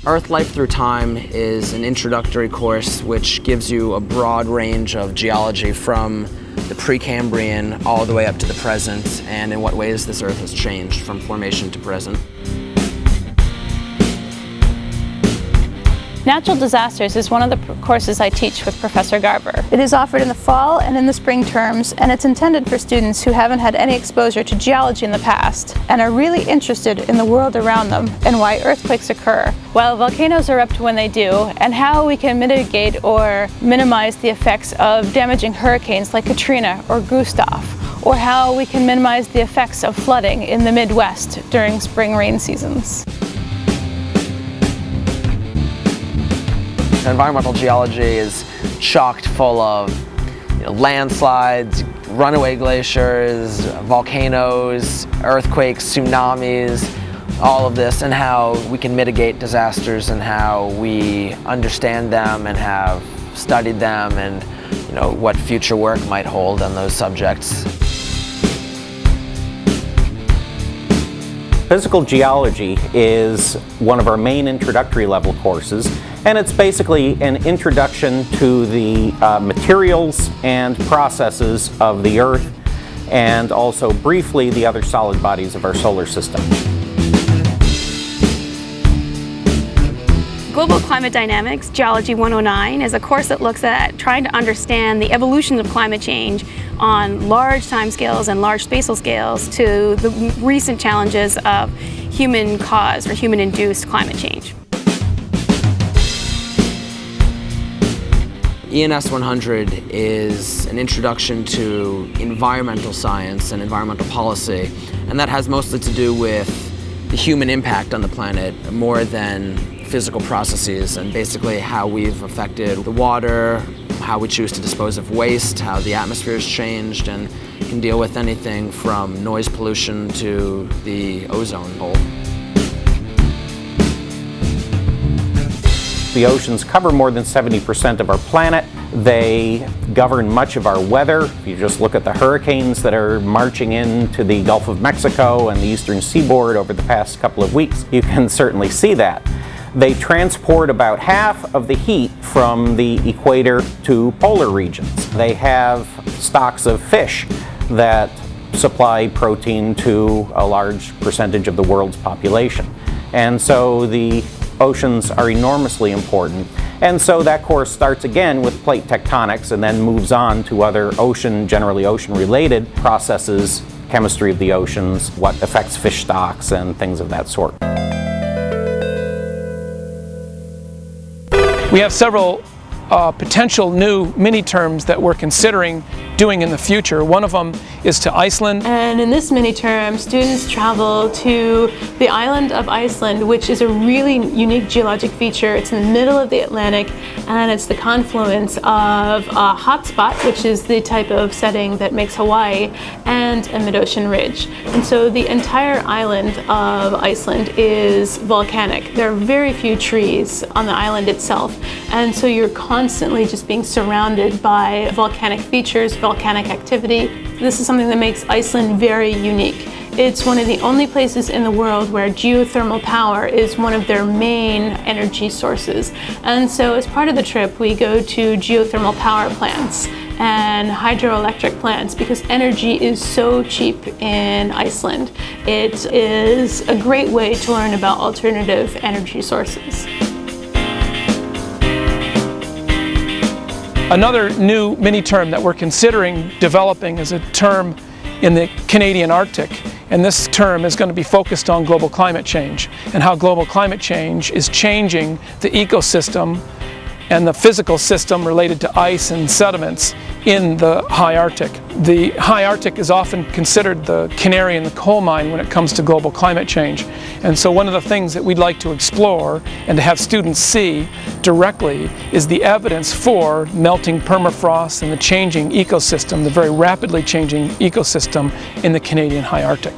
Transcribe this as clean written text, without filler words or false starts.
Earth Life Through Time is an introductory course which gives you a broad range of geology from the Precambrian all the way up to the present, and in what ways this Earth has changed from formation to present. Natural disasters is one of the courses I teach with Professor Garver. It is offered in the fall and in the spring terms, and it's intended for students who haven't had any exposure to geology in the past and are really interested in the world around them and why earthquakes occur, while volcanoes erupt when they do, and how we can mitigate or minimize the effects of damaging hurricanes like Katrina or Gustav, or how we can minimize the effects of flooding in the Midwest during spring rain seasons. Environmental geology is chock full of landslides, runaway glaciers, volcanoes, earthquakes, tsunamis, all of this, and how we can mitigate disasters and how we understand them and have studied them, and what future work might hold on those subjects. Physical geology is one of our main introductory level courses, and it's basically an introduction to the materials and processes of the Earth, and also briefly the other solid bodies of our solar system. Global Climate Dynamics, Geology 109, is a course that looks at trying to understand the evolution of climate change on large timescales and large spatial scales to the recent challenges of human-caused or human-induced climate change. ENS 100 is an introduction to environmental science and environmental policy, and that has mostly to do with the human impact on the planet more than physical processes, and basically how we've affected the water, how we choose to dispose of waste, how the atmosphere has changed, and can deal with anything from noise pollution to the ozone hole. The oceans cover more than 70% of our planet. They govern much of our weather. If you just look at the hurricanes that are marching into the Gulf of Mexico and the eastern seaboard over the past couple of weeks, you can certainly see that. They transport about half of the heat from the equator to polar regions. They have stocks of fish that supply protein to a large percentage of the world's population. And so the oceans are enormously important. And so that course starts again with plate tectonics and then moves on to other generally ocean-related processes, chemistry of the oceans, what affects fish stocks, and things of that sort. We have several potential new mini-terms that we're considering doing in the future. One of them is to Iceland. And in this mini-term, students travel to the island of Iceland, which is a really unique geologic feature. It's in the middle of the Atlantic, and it's the confluence of a hotspot, which is the type of setting that makes Hawaii, and a mid-ocean ridge. And so the entire island of Iceland is volcanic. There are very few trees on the island itself, and so you're constantly just being surrounded by volcanic features, volcanic activity. This is something that makes Iceland very unique. It's one of the only places in the world where geothermal power is one of their main energy sources. And so as part of the trip, we go to geothermal power plants and hydroelectric plants because energy is so cheap in Iceland. It is a great way to learn about alternative energy sources. Another new mini-term that we're considering developing is a term in the Canadian Arctic, and this term is going to be focused on global climate change and how global climate change is changing the ecosystem and the physical system related to ice and sediments in the high Arctic. The high Arctic is often considered the canary in the coal mine when it comes to global climate change. And so one of the things that we'd like to explore and to have students see directly is the evidence for melting permafrost and the changing ecosystem, the very rapidly changing ecosystem in the Canadian high Arctic.